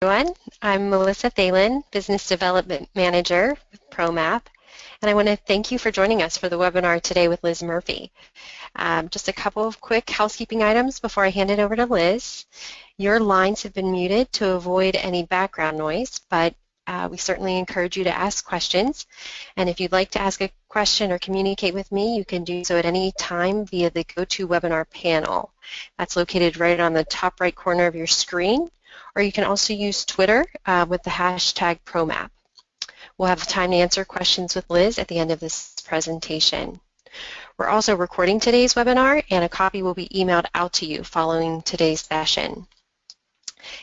everyone. I'm Melissa Thalen, Business Development Manager with Promapp, and I want to thank you for joining us for the webinar today with Liz Murphy. Just a couple of quick housekeeping items before I hand it over to Liz. Your lines have been muted to avoid any background noise, but we certainly encourage you to ask questions. And if you'd like to ask a question or communicate with me, you can do so at any time via the GoToWebinar panel. That's located right on the top right corner of your screen, or you can also use Twitter with the hashtag Promapp. We'll have time to answer questions with Liz at the end of this presentation. We're also recording today's webinar, and a copy will be emailed out to you following today's session.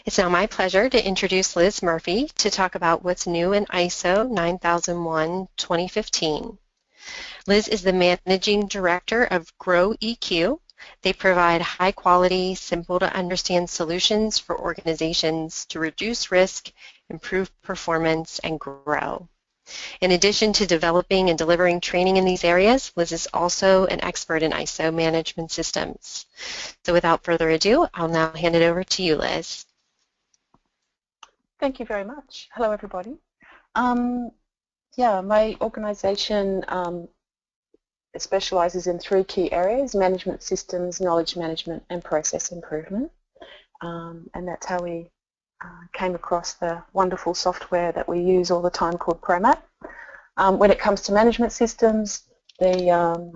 It's now my pleasure to introduce Liz Murphy to talk about what's new in ISO 9001-2015. Liz is the Managing Director of Grow EQ. They provide high-quality, simple-to-understand solutions for organizations to reduce risk, improve performance, and grow. In addition to developing and delivering training in these areas, Liz is also an expert in ISO management systems. So without further ado, I'll now hand it over to you, Liz. Thank you very much. Hello, everybody. My organization specializes in three key areas: management systems, knowledge management, and process improvement. And that's how we came across the wonderful software that we use all the time called Promapp. When it comes to management systems, the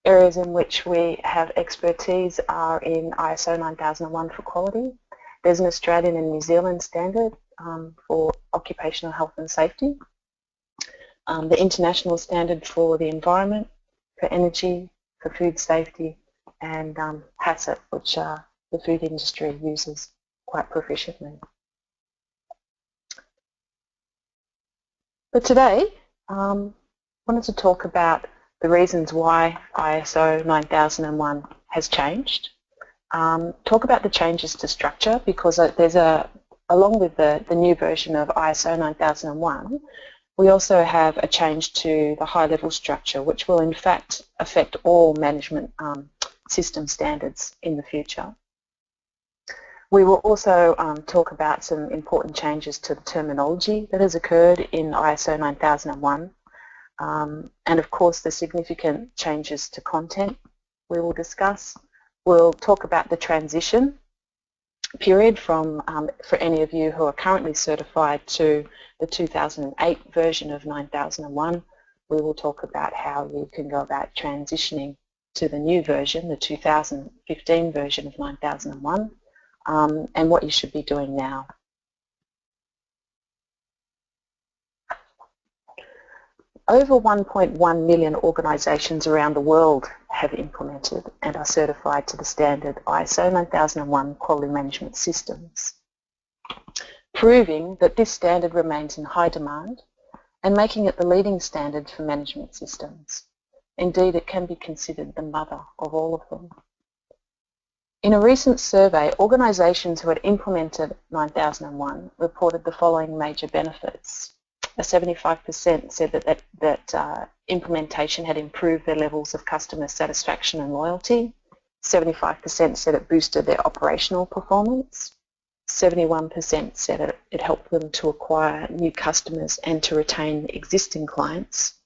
areas in which we have expertise are in ISO 9001 for quality. There's an Australian and New Zealand standard for occupational health and safety. The international standard for the environment, for energy, for food safety, and HACCP, which the food industry uses quite proficiently. But today, I wanted to talk about the reasons why ISO 9001 has changed. Talk about the changes to structure, because there's along with the new version of ISO 9001, we also have a change to the high-level structure, which will in fact affect all management system standards in the future. We will also talk about some important changes to the terminology that has occurred in ISO 9001, and of course the significant changes to content we will discuss. We'll talk about the transition period from, for any of you who are currently certified, to the 2008 version of 9001. We will talk about how you can go about transitioning to the new version, the 2015 version of 9001, and what you should be doing now. Over 1.1 million organisations around the world have implemented and are certified to the standard ISO 9001 Quality Management Systems, proving that this standard remains in high demand and making it the leading standard for management systems. Indeed, it can be considered the mother of all of them. In a recent survey, organisations who had implemented 9001 reported the following major benefits. 75% said that implementation had improved their levels of customer satisfaction and loyalty. 75% said it boosted their operational performance. 71% said it helped them to acquire new customers and to retain existing clients.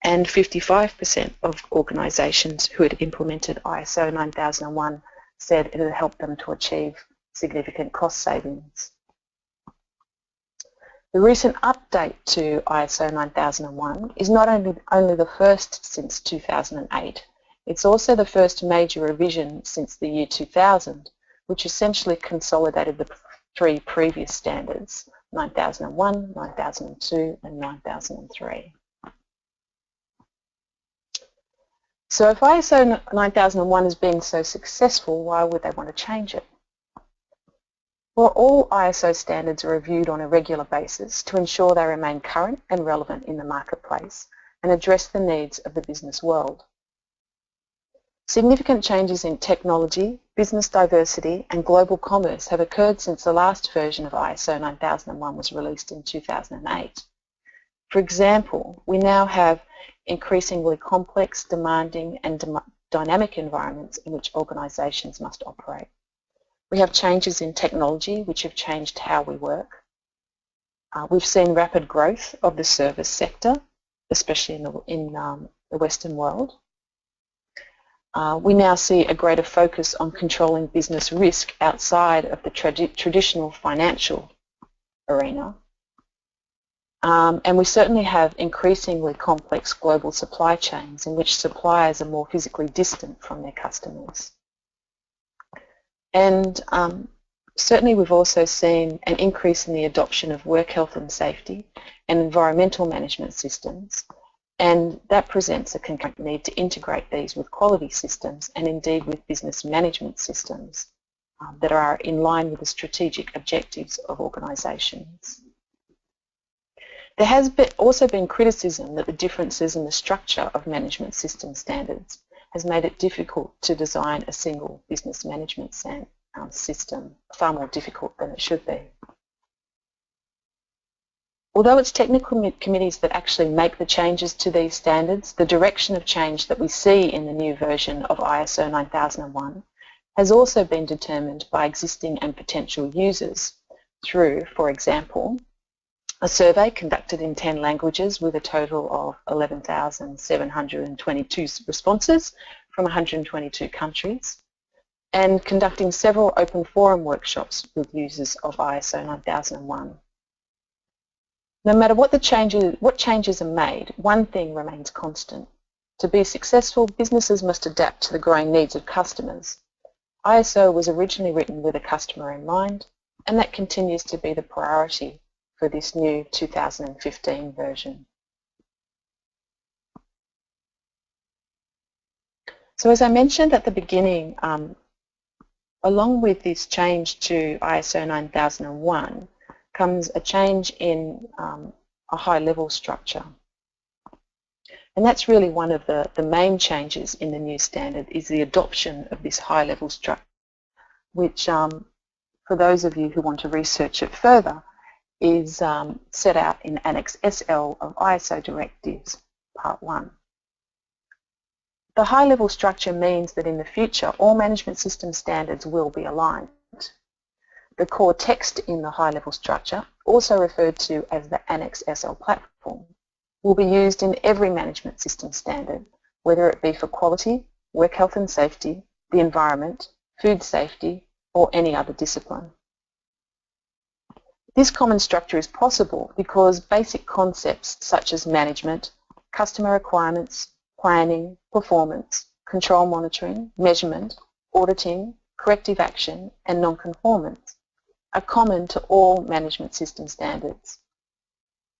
And 55% of organisations who had implemented ISO 9001 said it had helped them to achieve significant cost savings. The recent update to ISO 9001 is not only the first since 2008, it's also the first major revision since the year 2000, which essentially consolidated the three previous standards, 9001, 9002 and 9003. So if ISO 9001 is being so successful, why would they want to change it? Well, all ISO standards are reviewed on a regular basis to ensure they remain current and relevant in the marketplace and address the needs of the business world. Significant changes in technology, business diversity and global commerce have occurred since the last version of ISO 9001 was released in 2008. For example, we now have increasingly complex, demanding and dynamic environments in which organisations must operate. We have changes in technology which have changed how we work. We've seen rapid growth of the service sector, especially in the Western world. We now see a greater focus on controlling business risk outside of the traditional financial arena. And we certainly have increasingly complex global supply chains in which suppliers are more physically distant from their customers. And certainly we've also seen an increase in the adoption of work health and safety and environmental management systems, and that presents a concurrent need to integrate these with quality systems and indeed with business management systems that are in line with the strategic objectives of organisations. There has also been criticism that the differences in the structure of management system standards has made it difficult to design a single business management system, far more difficult than it should be. Although it's technical committees that actually make the changes to these standards, the direction of change that we see in the new version of ISO 9001 has also been determined by existing and potential users through, for example, a survey conducted in 10 languages with a total of 11,722 responses from 122 countries, and conducting several open forum workshops with users of ISO 9001. No matter what changes are made, one thing remains constant. To be successful, businesses must adapt to the growing needs of customers. ISO was originally written with a customer in mind, and that continues to be the priority for this new 2015 version. So as I mentioned at the beginning, along with this change to ISO 9001 comes a change in a high-level structure. And that's really one of the main changes in the new standard is the adoption of this high-level structure, which for those of you who want to research it further is set out in Annex SL of ISO Directives Part 1. The high-level structure means that in the future all management system standards will be aligned. The core text in the high-level structure, also referred to as the Annex SL platform, will be used in every management system standard, whether it be for quality, work health and safety, the environment, food safety, or any other discipline. This common structure is possible because basic concepts such as management, customer requirements, planning, performance, control monitoring, measurement, auditing, corrective action, and non-conformance are common to all management system standards.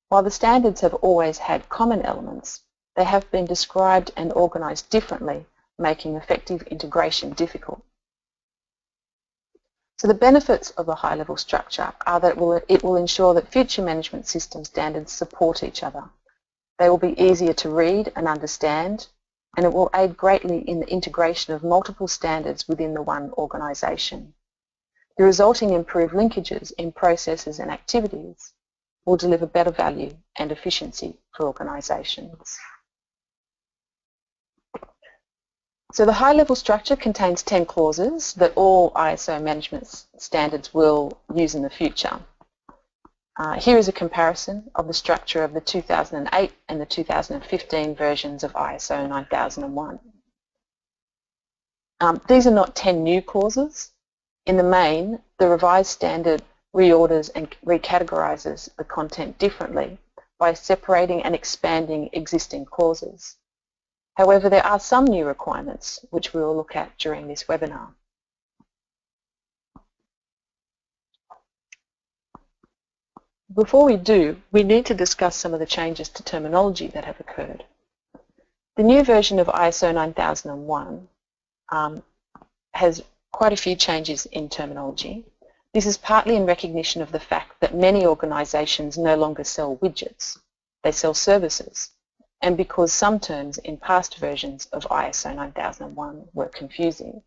While the standards have always had common elements, they have been described and organised differently, making effective integration difficult. So the benefits of a high-level structure are that it will ensure that future management system standards support each other. They will be easier to read and understand, and it will aid greatly in the integration of multiple standards within the one organisation. The resulting improved linkages in processes and activities will deliver better value and efficiency for organisations. So the high-level structure contains 10 clauses that all ISO management standards will use in the future. Here is a comparison of the structure of the 2008 and the 2015 versions of ISO 9001. These are not 10 new clauses. In the main, the revised standard reorders and recategorises the content differently by separating and expanding existing clauses. However, there are some new requirements which we will look at during this webinar. Before we do, we need to discuss some of the changes to terminology that have occurred. The new version of ISO 9001 has quite a few changes in terminology. This is partly in recognition of the fact that many organisations no longer sell widgets, they sell services, and because some terms in past versions of ISO 9001 were confusing.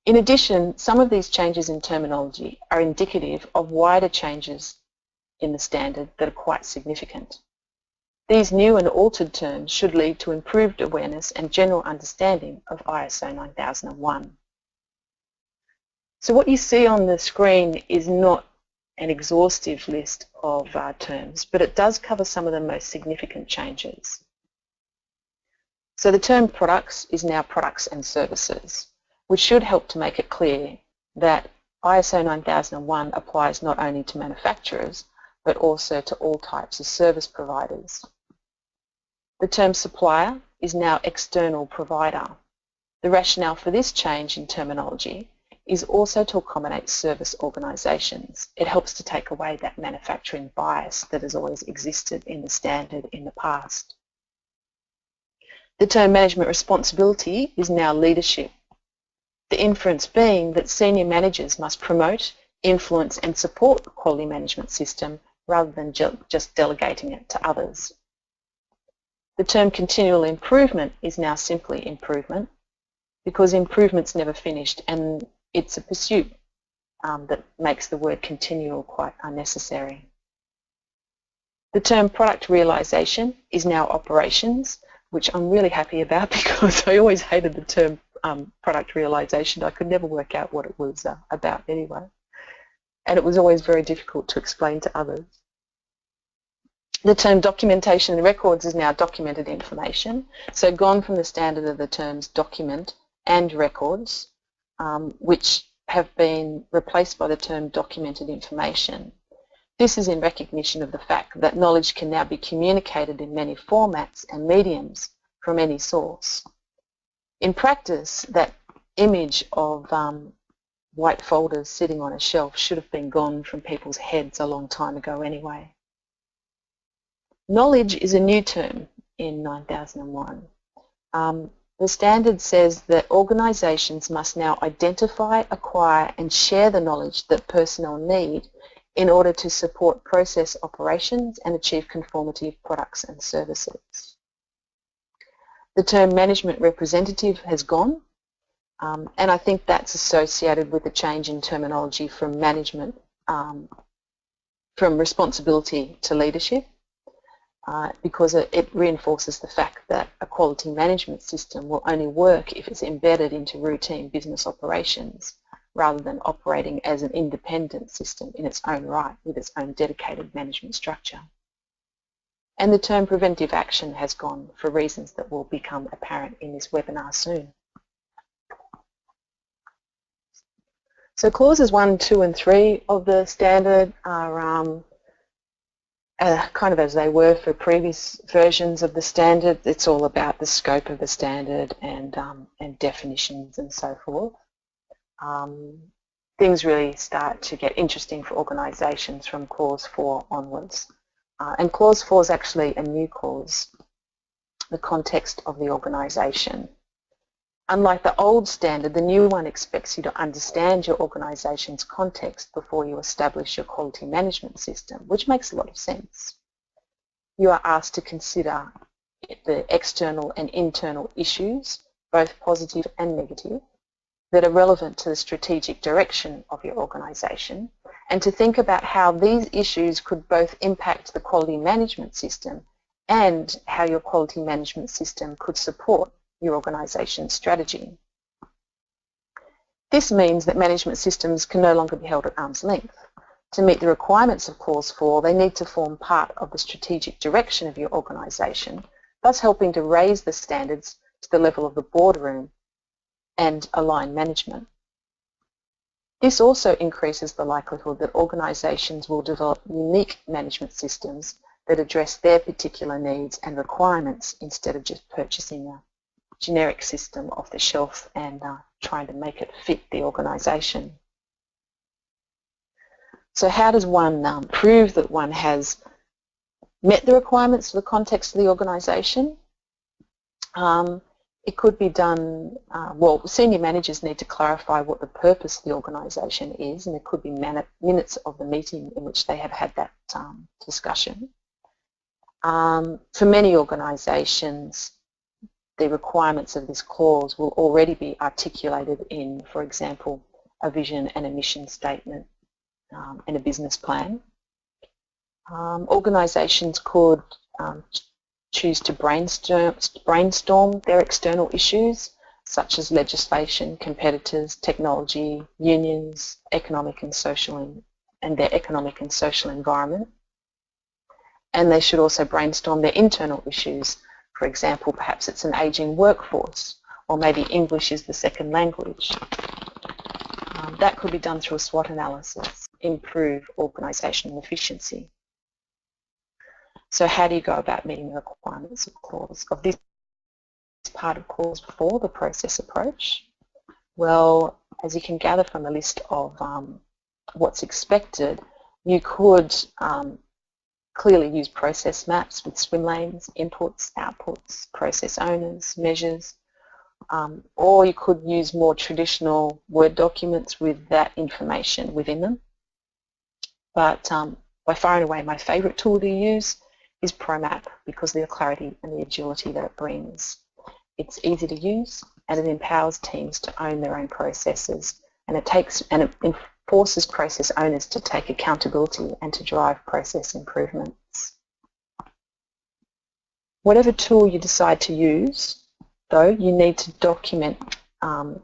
In addition, some of these changes in terminology are indicative of wider changes in the standard that are quite significant. These new and altered terms should lead to improved awareness and general understanding of ISO 9001. So what you see on the screen is not an exhaustive list of terms, but it does cover some of the most significant changes. So the term products is now products and services, which should help to make it clear that ISO 9001 applies not only to manufacturers, but also to all types of service providers. The term supplier is now external provider. The rationale for this change in terminology is also to accommodate service organisations. It helps to take away that manufacturing bias that has always existed in the standard in the past. The term management responsibility is now leadership. The inference being that senior managers must promote, influence and support the quality management system rather than just delegating it to others. The term continual improvement is now simply improvement, because improvement's never finished and it's a pursuit that makes the word continual quite unnecessary. The term product realisation is now operations, which I'm really happy about because I always hated the term product realisation. I could never work out what it was about anyway. And it was always very difficult to explain to others. The term documentation and records is now documented information. So gone from the standard of the terms document and records, which have been replaced by the term documented information. This is in recognition of the fact that knowledge can now be communicated in many formats and mediums from any source. In practice, that image of white folders sitting on a shelf should have been gone from people's heads a long time ago anyway. Knowledge is a new term in 9001. The standard says that organisations must now identify, acquire and share the knowledge that personnel need in order to support process operations and achieve conformity of products and services. The term management representative has gone, and I think that's associated with the change in terminology from management, from responsibility to leadership, because it reinforces the fact that a quality management system will only work if it's embedded into routine business operations, rather than operating as an independent system in its own right with its own dedicated management structure. And the term preventive action has gone for reasons that will become apparent in this webinar soon. So clauses 1, 2 and 3 of the standard are kind of as they were for previous versions of the standard. It's all about the scope of the standard and definitions and so forth. Things really start to get interesting for organisations from clause 4 onwards. And clause 4 is actually a new clause, the context of the organisation. Unlike the old standard, the new one expects you to understand your organisation's context before you establish your quality management system, which makes a lot of sense. You are asked to consider the external and internal issues, both positive and negative, that are relevant to the strategic direction of your organisation, and to think about how these issues could both impact the quality management system and how your quality management system could support your organisation's strategy. This means that management systems can no longer be held at arm's length. To meet the requirements of Clause 4, they need to form part of the strategic direction of your organisation, thus helping to raise the standards to the level of the boardroom and align management. This also increases the likelihood that organisations will develop unique management systems that address their particular needs and requirements instead of just purchasing a generic system off the shelf and trying to make it fit the organisation. So how does one prove that one has met the requirements for the context of the organisation? It could be done, well, senior managers need to clarify what the purpose of the organisation is, and there could be minutes of the meeting in which they have had that discussion. For many organisations, the requirements of this clause will already be articulated in, for example, a vision and a mission statement and a business plan. Organisations could choose to brainstorm their external issues. such as legislation, competitors, technology, unions, economic and social and their economic and social environment. And they should also brainstorm their internal issues. For example, perhaps it's an ageing workforce, or maybe English is the second language. That could be done through a SWOT analysis, improve organisational efficiency. So how do you go about meeting the requirements of this part of clause 4, the process approach? Well, as you can gather from the list of what's expected, you could clearly use process maps with swim lanes, inputs, outputs, process owners, measures, or you could use more traditional Word documents with that information within them. But by far and away my favourite tool to use is Promapp because of the clarity and the agility that it brings. It's easy to use and it empowers teams to own their own processes, and it forces process owners to take accountability and to drive process improvements. Whatever tool you decide to use, though, you need to document the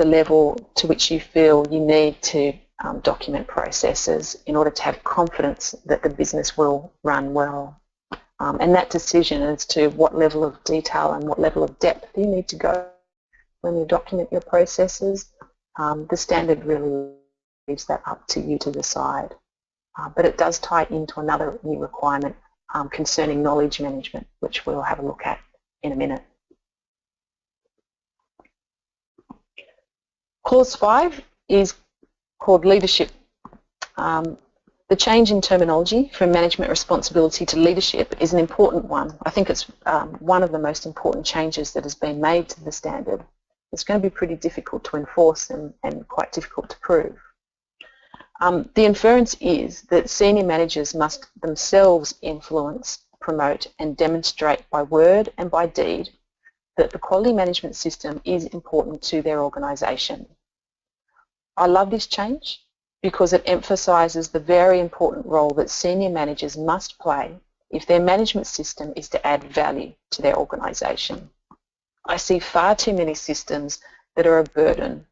level to which you feel you need to document processes in order to have confidence that the business will run well. And that decision as to what level of detail and what level of depth you need to go when you document your processes, the standard really leaves that up to you to decide. But it does tie into another new requirement concerning knowledge management, which we'll have a look at in a minute. Clause 5 is called leadership. The change in terminology from management responsibility to leadership is an important one. I think it's one of the most important changes that has been made to the standard. It's going to be pretty difficult to enforce and quite difficult to prove. The inference is that senior managers must themselves influence, promote and demonstrate by word and by deed that the quality management system is important to their organisation. I love this change because it emphasises the very important role that senior managers must play if their management system is to add value to their organisation. I see far too many systems that are a burden,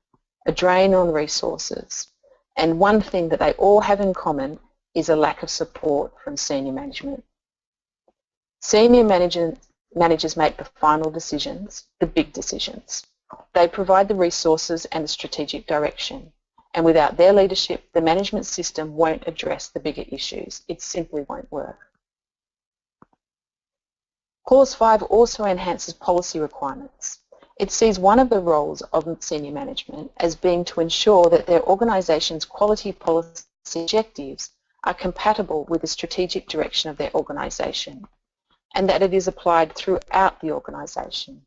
a drain on resources, and one thing that they all have in common is a lack of support from senior management. Senior managers make the final decisions, the big decisions. They provide the resources and the strategic direction. And without their leadership, the management system won't address the bigger issues. It simply won't work. Clause 5 also enhances policy requirements. It sees one of the roles of senior management as being to ensure that their organisation's quality policy objectives are compatible with the strategic direction of their organisation, and that it is applied throughout the organisation.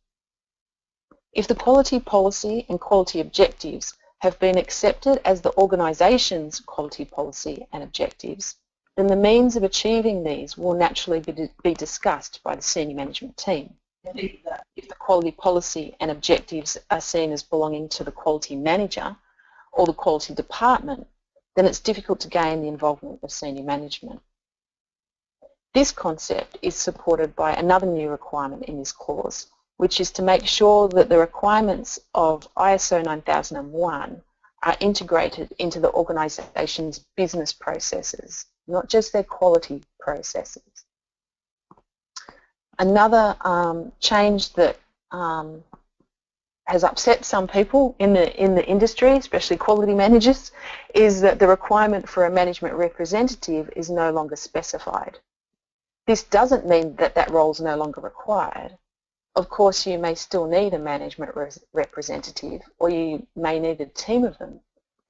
If the quality policy and quality objectives have been accepted as the organisation's quality policy and objectives, then the means of achieving these will naturally be discussed by the senior management team. If the quality policy and objectives are seen as belonging to the quality manager or the quality department, then it's difficult to gain the involvement of senior management. This concept is supported by another new requirement in this clause, which is to make sure that the requirements of ISO 9001 are integrated into the organisation's business processes, not just their quality processes. Another change that has upset some people in the industry, especially quality managers, is that the requirement for a management representative is no longer specified. This doesn't mean that that role is no longer required. Of course, you may still need a management representative, or you may need a team of them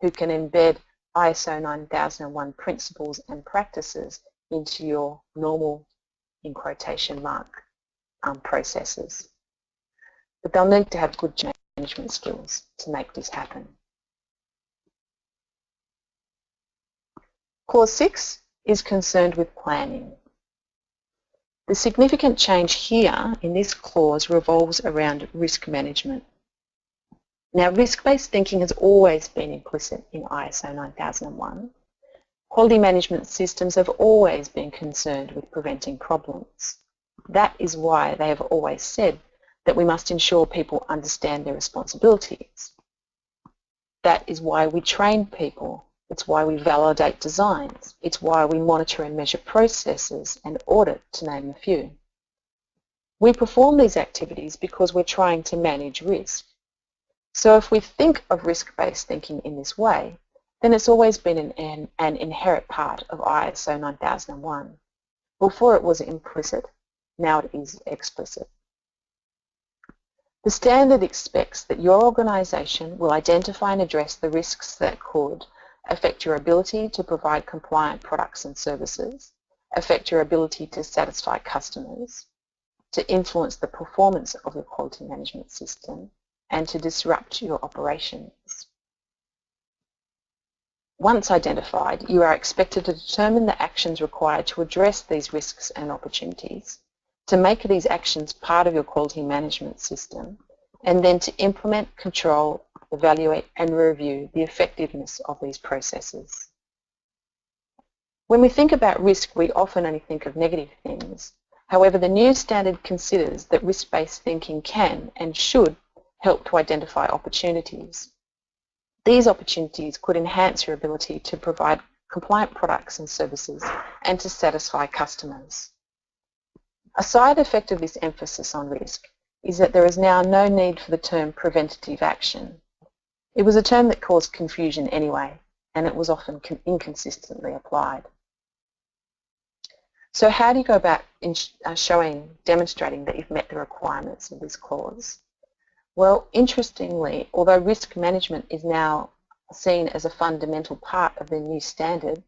who can embed ISO 9001 principles and practices into your normal, in quotation mark, processes. But they'll need to have good management skills to make this happen. Clause 6 is concerned with planning. The significant change here in this clause revolves around risk management. Now, risk-based thinking has always been implicit in ISO 9001. Quality management systems have always been concerned with preventing problems. That is why they have always said that we must ensure people understand their responsibilities. That is why we train people. It's why we validate designs. It's why we monitor and measure processes and audit, to name a few. We perform these activities because we're trying to manage risk. So if we think of risk-based thinking in this way, then it's always been an inherent part of ISO 9001. Before it was implicit, now it is explicit. The standard expects that your organisation will identify and address the risks that could affect your ability to provide compliant products and services, affect your ability to satisfy customers, to influence the performance of your quality management system, and to disrupt your operations. Once identified, you are expected to determine the actions required to address these risks and opportunities, to make these actions part of your quality management system, and then to implement, control, evaluate and review the effectiveness of these processes. When we think about risk, we often only think of negative things. However, the new standard considers that risk-based thinking can and should help to identify opportunities. These opportunities could enhance your ability to provide compliant products and services and to satisfy customers. A side effect of this emphasis on risk is that there is now no need for the term preventative action. It was a term that caused confusion anyway, and it was often inconsistently applied. So how do you go about demonstrating that you've met the requirements of this clause? Well, interestingly, although risk management is now seen as a fundamental part of the new standard,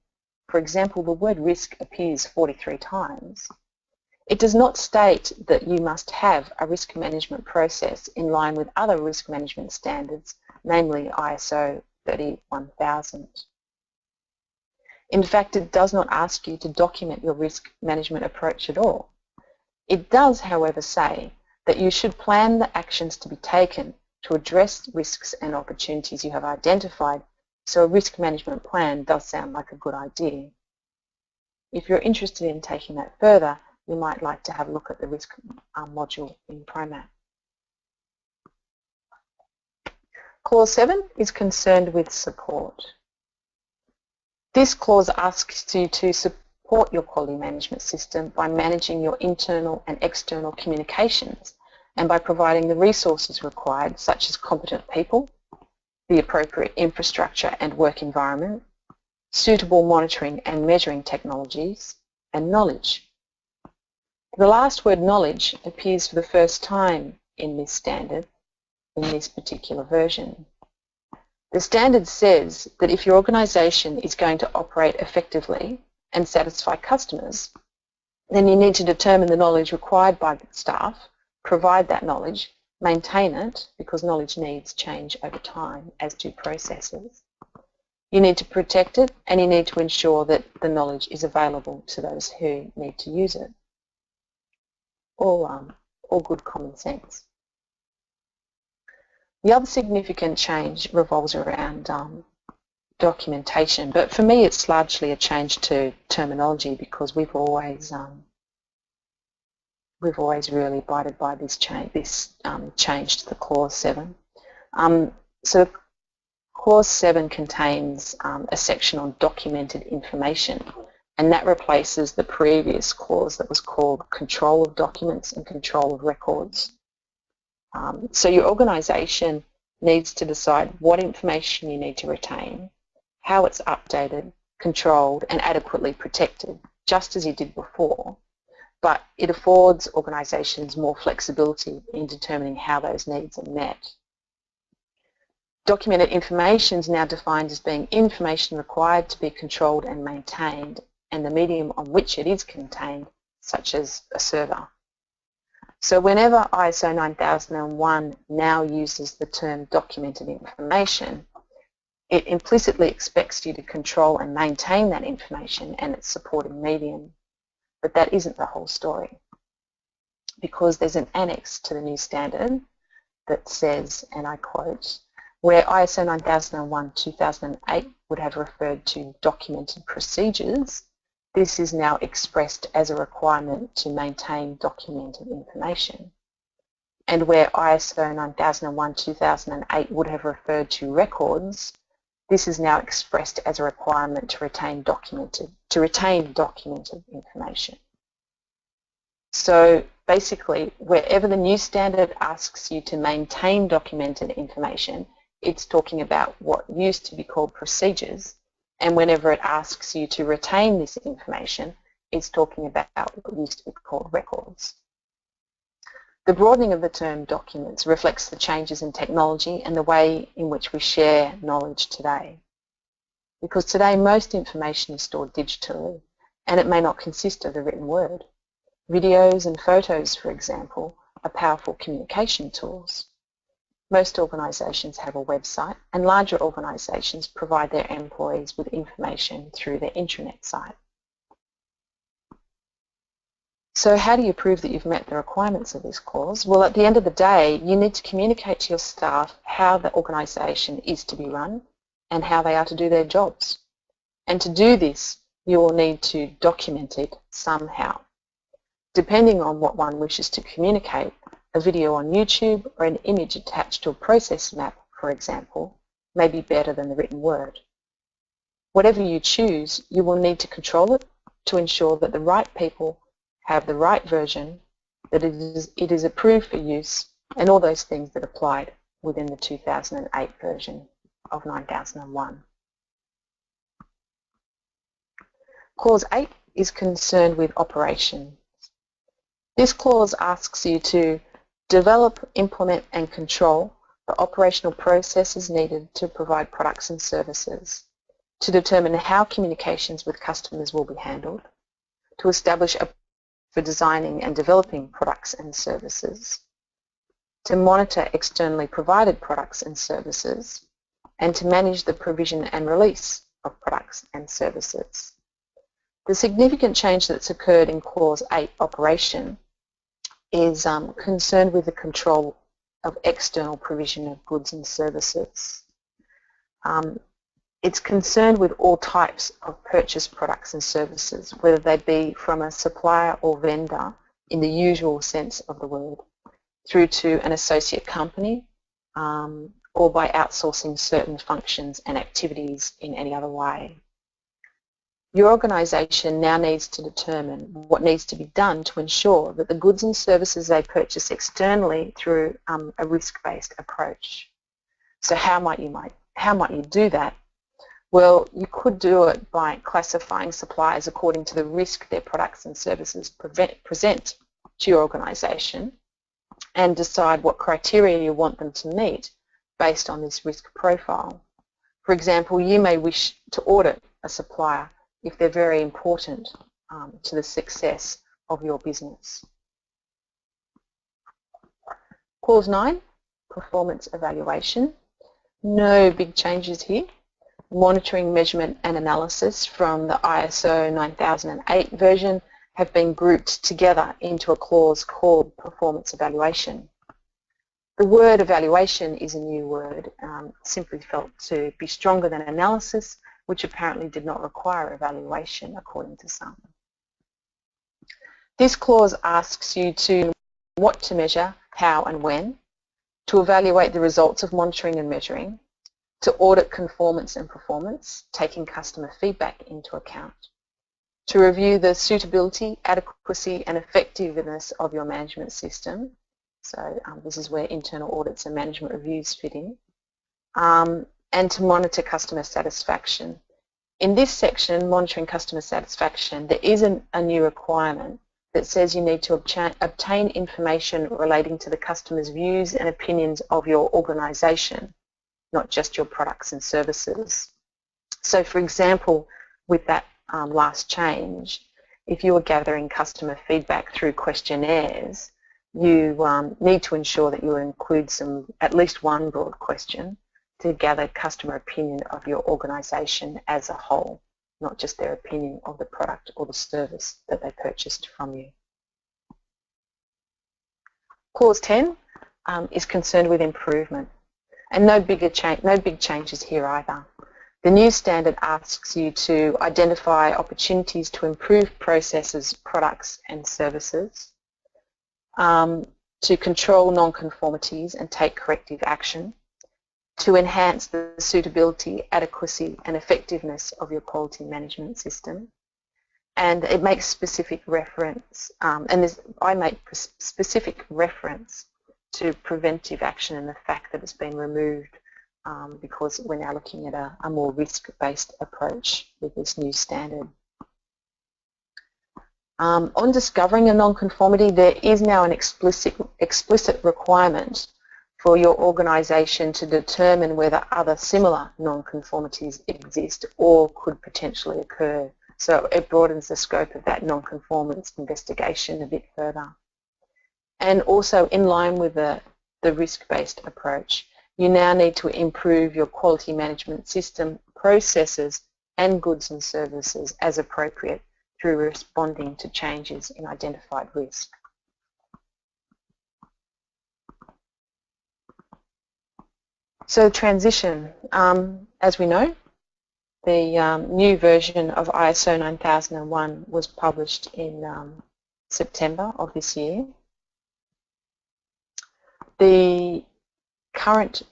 for example, the word risk appears 43 times, it does not state that you must have a risk management process in line with other risk management standards, namely ISO 31000. In fact, it does not ask you to document your risk management approach at all. It does, however, say that you should plan the actions to be taken to address risks and opportunities you have identified, so a risk management plan does sound like a good idea. If you're interested in taking that further, you might like to have a look at the risk module in Promapp. Clause 7 is concerned with support. This clause asks you to support your quality management system by managing your internal and external communications and by providing the resources required, such as competent people, the appropriate infrastructure and work environment, suitable monitoring and measuring technologies, and knowledge. The last word, knowledge, appears for the first time in this standard, in this particular version. The standard says that if your organisation is going to operate effectively and satisfy customers, then you need to determine the knowledge required by the staff, provide that knowledge, maintain it, because knowledge needs change over time, as do processes. You need to protect it, and you need to ensure that the knowledge is available to those who need to use it. All good common sense. The other significant change revolves around documentation, but for me it's largely a change to terminology because we've always really abided by this change to the clause 7. So clause 7 contains a section on documented information, and that replaces the previous clause that was called control of documents and control of records. So your organisation needs to decide what information you need to retain, how it's updated, controlled and adequately protected, just as you did before, but it affords organisations more flexibility in determining how those needs are met. Documented information is now defined as being information required to be controlled and maintained, and the medium on which it is contained, such as a server. So whenever ISO 9001 now uses the term documented information, it implicitly expects you to control and maintain that information and its supporting medium. But that isn't the whole story, because there's an annex to the new standard that says, and I quote, where ISO 9001-2008 would have referred to documented procedures, this is now expressed as a requirement to maintain documented information. and where ISO 9001-2008 would have referred to records, this is now expressed as a requirement to retain documented information. So basically, wherever the new standard asks you to maintain documented information, it's talking about what used to be called procedures, and whenever it asks you to retain this information, it's talking about what used to be called records. The broadening of the term documents reflects the changes in technology and the way in which we share knowledge today. Because today most information is stored digitally, and it may not consist of the written word. Videos and photos, for example, are powerful communication tools. Most organisations have a website, and larger organisations provide their employees with information through their intranet site. So how do you prove that you've met the requirements of this clause? Well, at the end of the day, you need to communicate to your staff how the organisation is to be run and how they are to do their jobs. And to do this, you will need to document it somehow. Depending on what one wishes to communicate, a video on YouTube or an image attached to a process map, for example, may be better than the written word. Whatever you choose, you will need to control it to ensure that the right people have the right version, that it is approved for use, and all those things that applied within the 2008 version of 9001. Clause 8 is concerned with operation. This clause asks you to develop, implement and control the operational processes needed to provide products and services, to determine how communications with customers will be handled, to establish a for designing and developing products and services, to monitor externally provided products and services, and to manage the provision and release of products and services. The significant change that's occurred in Clause 8, operation, is concerned with the control of external provision of goods and services. It's concerned with all types of purchased products and services, whether they be from a supplier or vendor in the usual sense of the word, through to an associate company, or by outsourcing certain functions and activities in any other way. Your organisation now needs to determine what needs to be done to ensure that the goods and services they purchase externally through a risk-based approach. So how might you do that? Well, you could do it by classifying suppliers according to the risk their products and services present to your organisation, and decide what criteria you want them to meet based on this risk profile. For example, you may wish to audit a supplier if they're very important to the success of your business. Clause 9, performance evaluation. No big changes here. Monitoring, measurement and analysis from the ISO 9008 version have been grouped together into a clause called performance evaluation. The word evaluation is a new word, simply felt to be stronger than analysis, which apparently did not require evaluation according to some. This clause asks you to what to measure, how and when, to evaluate the results of monitoring and measuring, to audit conformance and performance, taking customer feedback into account, to review the suitability, adequacy and effectiveness of your management system. So this is where internal audits and management reviews fit in, and to monitor customer satisfaction. In this section, monitoring customer satisfaction, there isn't a new requirement that says you need to obtain information relating to the customer's views and opinions of your organisation, not just your products and services. So for example, with that last change, if you were gathering customer feedback through questionnaires, you need to ensure that you include at least one broad question to gather customer opinion of your organisation as a whole, not just their opinion of the product or the service that they purchased from you. Clause 10 is concerned with improvement. And no big changes here either. The new standard asks you to identify opportunities to improve processes, products and services. to control non-conformities and take corrective action, to enhance the suitability, adequacy and effectiveness of your quality management system. And it makes specific reference, I make specific reference to preventive action and the fact that it's been removed because we're now looking at a more risk-based approach with this new standard. On discovering a non-conformity, there is now an explicit requirement for your organisation to determine whether other similar non-conformities exist or could potentially occur. So it broadens the scope of that non-conformance investigation a bit further. And also in line with the risk-based approach, you now need to improve your quality management system processes and goods and services as appropriate through responding to changes in identified risk. So transition, as we know, the new version of ISO 9001 was published in September of this year. The current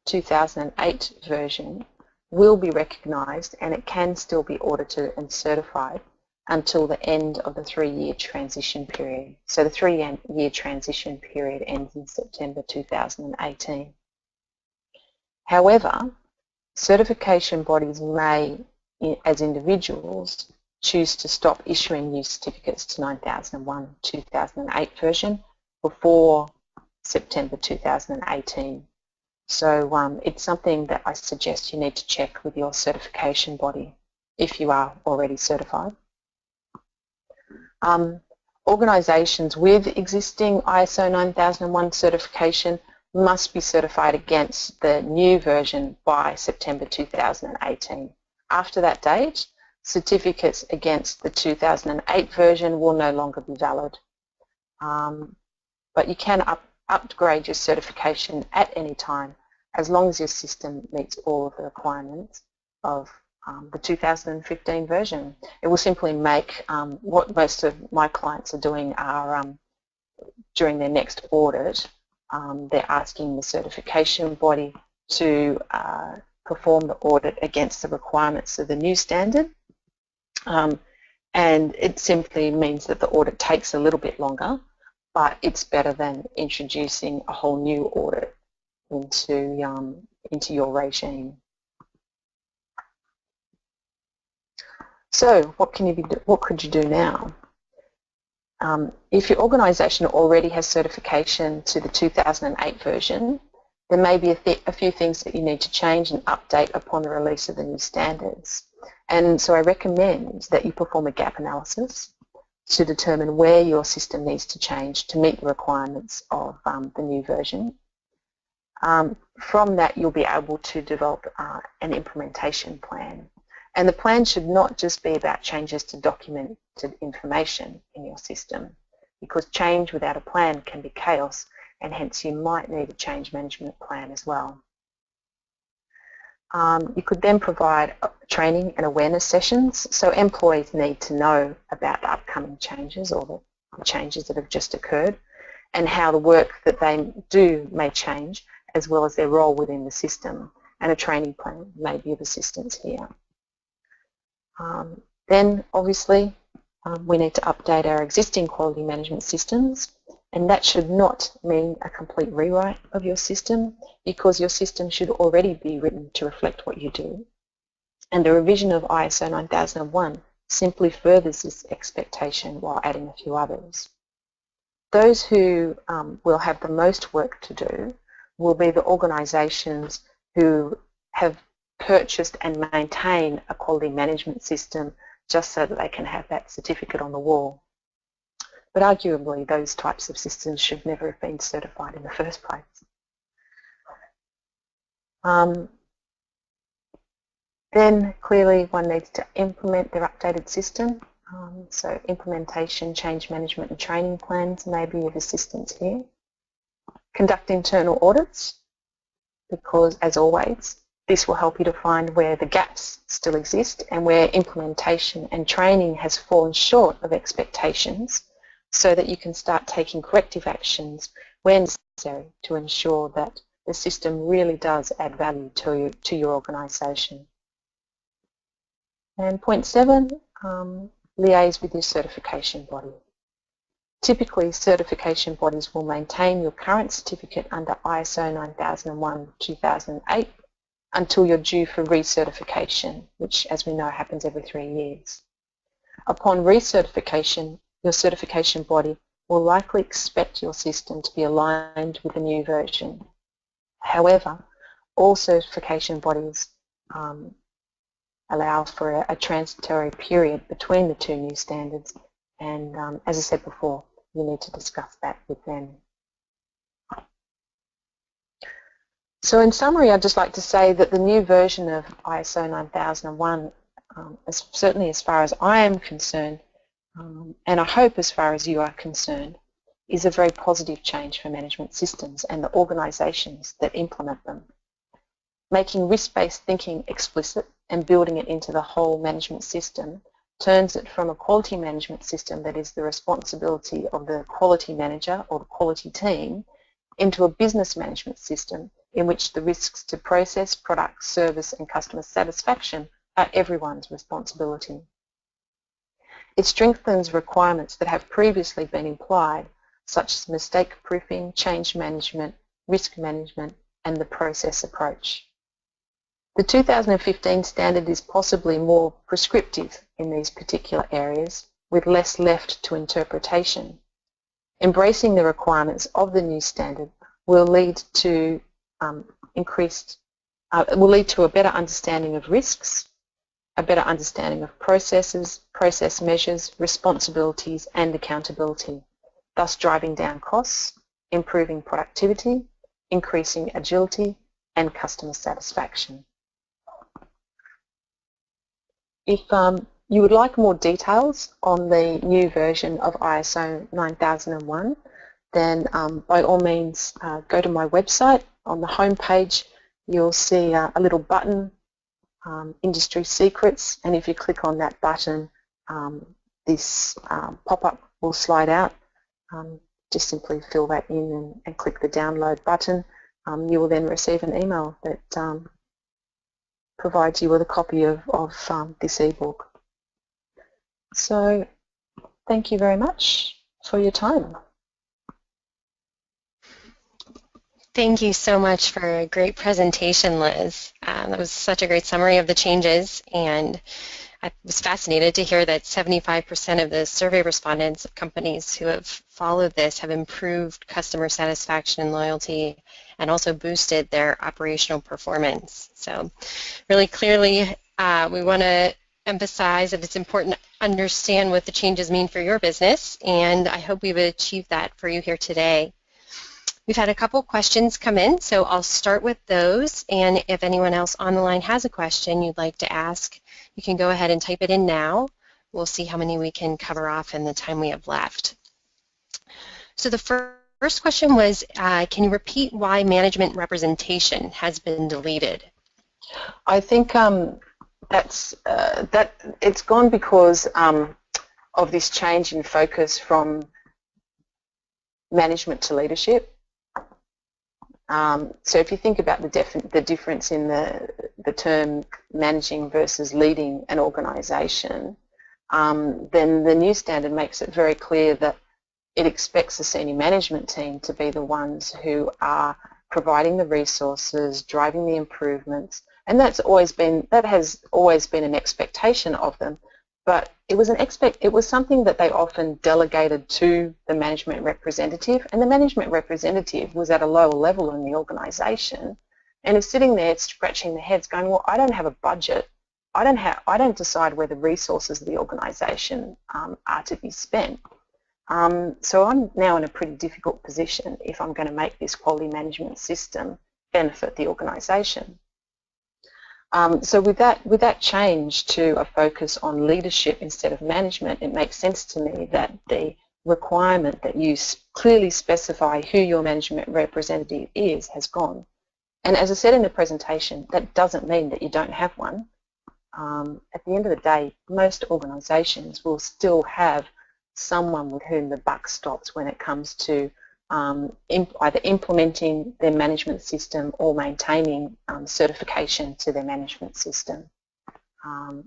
2008 version will be recognised and it can still be audited and certified until the end of the 3-year transition period. So the 3-year transition period ends in September 2018. However, certification bodies may, as individuals, choose to stop issuing new certificates to 9001-2008 version before September 2018. So it's something that I suggest you need to check with your certification body if you are already certified. Organisations with existing ISO 9001 certification must be certified against the new version by September 2018. After that date, certificates against the 2008 version will no longer be valid. But you can upgrade your certification at any time as long as your system meets all of the requirements of the 2015 version. It will simply make what most of my clients are doing are during their next audit, they're asking the certification body to perform the audit against the requirements of the new standard, and it simply means that the audit takes a little bit longer, but it's better than introducing a whole new audit into your regime. So what could you do now? If your organisation already has certification to the 2008 version, there may be a few things that you need to change and update upon the release of the new standards. And so I recommend that you perform a gap analysis to determine where your system needs to change to meet the requirements of the new version. From that, you'll be able to develop an implementation plan. And the plan should not just be about changes to documented information in your system, because change without a plan can be chaos, and hence you might need a change management plan as well. You could then provide training and awareness sessions, so employees need to know about the upcoming changes or the changes that have just occurred, and how the work that they do may change, as well as their role within the system, and a training plan may be of assistance here. Then obviously we need to update our existing quality management systems, and that should not mean a complete rewrite of your system, because your system should already be written to reflect what you do. And the revision of ISO 9001 simply furthers this expectation while adding a few others. Those who will have the most work to do will be the organisations who have purchased and maintain a quality management system just so that they can have that certificate on the wall. But arguably those types of systems should never have been certified in the first place. Then clearly one needs to implement their updated system. So implementation, change management and training plans may be of assistance here. Conduct internal audits, because as always, this will help you to find where the gaps still exist and where implementation and training has fallen short of expectations, so that you can start taking corrective actions when necessary to ensure that the system really does add value to your organisation. And point 7, liaise with your certification body. Typically, certification bodies will maintain your current certificate under ISO 9001-2008 until you're due for recertification, which, as we know, happens every 3 years. Upon recertification, your certification body will likely expect your system to be aligned with the new version. However, all certification bodies allow for a transitory period between the two new standards, and as I said before, you need to discuss that with them. So in summary, I'd just like to say that the new version of ISO 9001, certainly as far as I am concerned, and I hope as far as you are concerned, is a very positive change for management systems and the organisations that implement them. Making risk-based thinking explicit and building it into the whole management system turns it from a quality management system that is the responsibility of the quality manager or the quality team into a business management system in which the risks to process, product, service and customer satisfaction are everyone's responsibility. It strengthens requirements that have previously been implied, such as mistake proofing, change management, risk management and the process approach. The 2015 standard is possibly more prescriptive in these particular areas, with less left to interpretation. Embracing the requirements of the new standard will lead to a better understanding of risks, a better understanding of processes, process measures, responsibilities and accountability, thus driving down costs, improving productivity, increasing agility and customer satisfaction. If you would like more details on the new version of ISO 9001, then by all means go to my website. On the home page you'll see a little button, Industry Secrets, and if you click on that button, this pop-up will slide out. Just simply fill that in and click the download button. You will then receive an email that provides you with a copy of this ebook. So thank you very much for your time. Thank you so much for a great presentation, Liz. That was such a great summary of the changes, and I was fascinated to hear that 75% of the survey respondents of companies who have followed this have improved customer satisfaction and loyalty and also boosted their operational performance. So really clearly we want to emphasize that it's important to understand what the changes mean for your business, and I hope we've achieved that for you here today. We've had a couple questions come in, so I'll start with those, and if anyone else on the line has a question you'd like to ask, you can go ahead and type it in now. We'll see how many we can cover off in the time we have left. So the first question was, can you repeat why management representation has been deleted? I think it's gone because of this change in focus from management to leadership. So if you think about the difference in the term managing versus leading an organisation, then the new standard makes it very clear that it expects the senior management team to be the ones who are providing the resources, driving the improvements, and that has always been an expectation of them. But it was something that they often delegated to the management representative, and the management representative was at a lower level in the organisation and is sitting there scratching their heads going, well, I don't have a budget. I don't decide where the resources of the organisation are to be spent. So I'm now in a pretty difficult position if I'm going to make this quality management system benefit the organisation. So with that change to a focus on leadership instead of management, it makes sense to me that the requirement that you clearly specify who your management representative is has gone. And as I said in the presentation, that doesn't mean that you don't have one. At the end of the day, most organisations will still have someone with whom the buck stops when it comes to either implementing their management system or maintaining certification to their management system.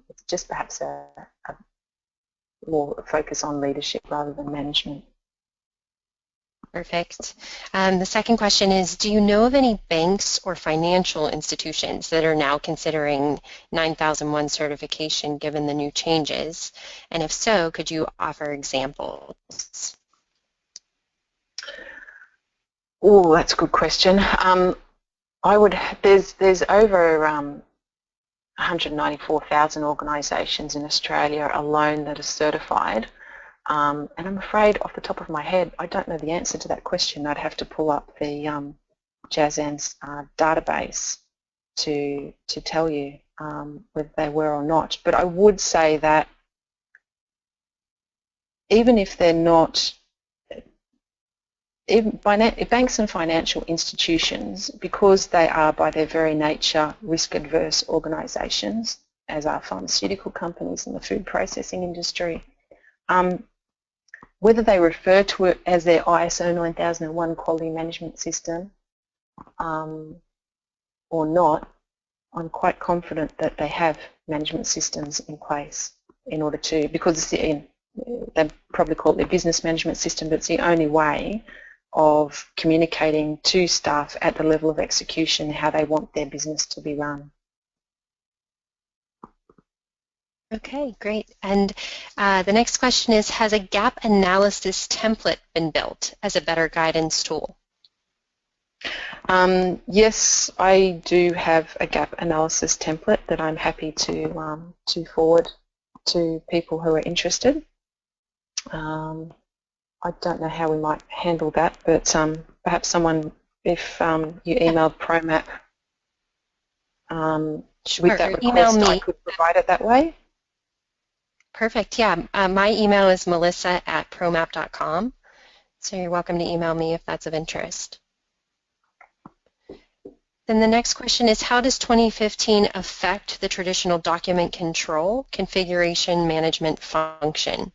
It's just perhaps a more focus on leadership rather than management. Perfect. The second question is, do you know of any banks or financial institutions that are now considering 9001 certification given the new changes? And if so, could you offer examples? Oh, that's a good question. There's over 194,000 organisations in Australia alone that are certified. And I'm afraid off the top of my head, I don't know the answer to that question. I'd have to pull up the JASAN's database to tell you whether they were or not. But I would say that even if they're not, even banks and financial institutions, because they are by their very nature risk-adverse organisations, as are pharmaceutical companies in the food processing industry, whether they refer to it as their ISO 9001 quality management system or not, I'm quite confident that they have management systems in place in order to, because they probably call it their business management system, but it's the only way of communicating to staff at the level of execution how they want their business to be run. Okay, great. And the next question is, has a gap analysis template been built as a better guidance tool? Yes, I do have a gap analysis template that I'm happy to forward to people who are interested. I don't know how we might handle that, but perhaps someone, if you emailed Promapp with that request, I could provide it that way. Perfect, yeah. My email is melissa@promapp.com, so you're welcome to email me if that's of interest. Then the next question is, how does 2015 affect the traditional document control configuration management function?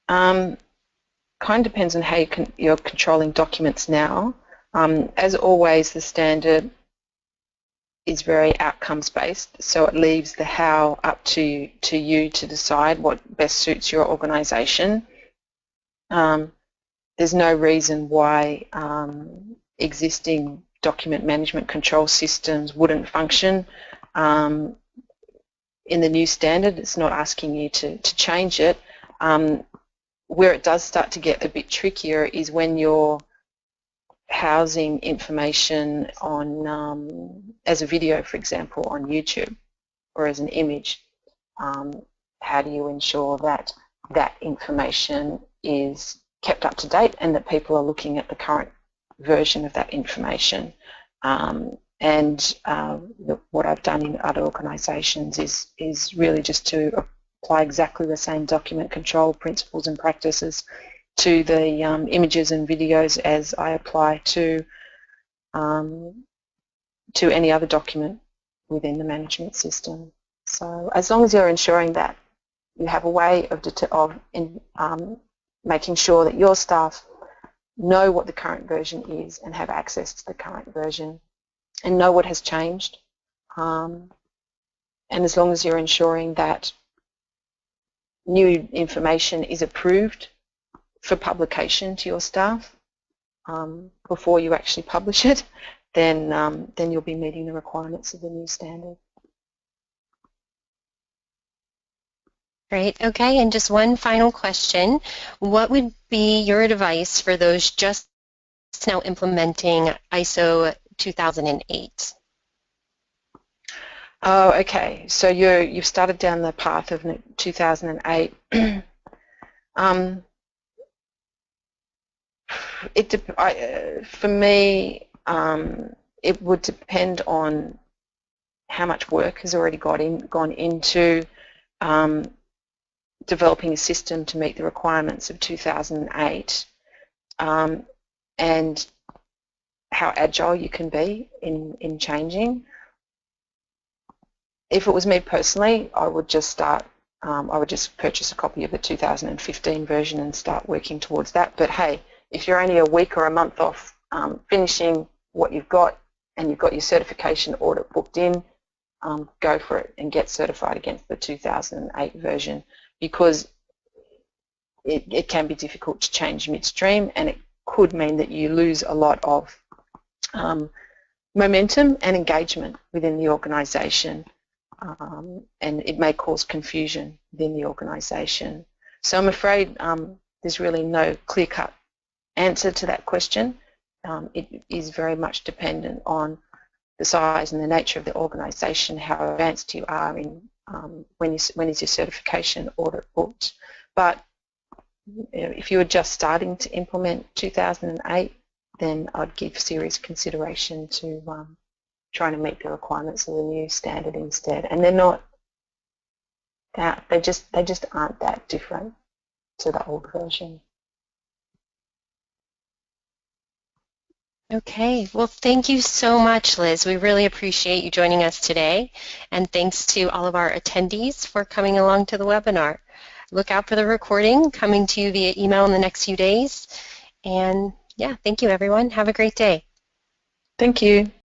Kind of depends on how you're controlling documents now. As always, the standard is very outcomes-based, so it leaves the how up to you to decide what best suits your organisation. There's no reason why existing document management control systems wouldn't function. In the new standard, it's not asking you to change it. Where it does start to get a bit trickier is when you're housing information on, as a video, for example, on YouTube, or as an image. How do you ensure that that information is kept up to date and that people are looking at the current version of that information? What I've done in other organisations is really just to apply exactly the same document control principles and practices to the images and videos as I apply to any other document within the management system. So as long as you're ensuring that you have a way of making sure that your staff know what the current version is and have access to the current version and know what has changed, and as long as you're ensuring that new information is approved for publication to your staff before you actually publish it, then you'll be meeting the requirements of the new standard. Great. Okay, and just one final question. What would be your advice for those just now implementing ISO 2008? Oh, okay. So you've started down the path of 2008. For me, it would depend on how much work has already gone into developing a system to meet the requirements of 2008, and how agile you can be in changing. If it was me personally, I would just start I would just purchase a copy of the 2015 version and start working towards that. But hey, if you're only a week or a month off finishing what you've got and you've got your certification audit booked in, go for it and get certified against the 2008 version, because it can be difficult to change midstream, and it could mean that you lose a lot of momentum and engagement within the organisation, and it may cause confusion within the organisation. So I'm afraid there's really no clear-cut answer to that question. It is very much dependent on the size and the nature of the organisation, how advanced you are in when is your certification audit booked. But if you were just starting to implement 2008, then I'd give serious consideration to trying to meet the requirements of the new standard instead. And they're not that, they just aren't that different to the old version. Okay, well, thank you so much, Liz. We really appreciate you joining us today, and thanks to all of our attendees for coming along to the webinar. Look out for the recording coming to you via email in the next few days. And yeah, thank you, everyone. Have a great day. Thank you.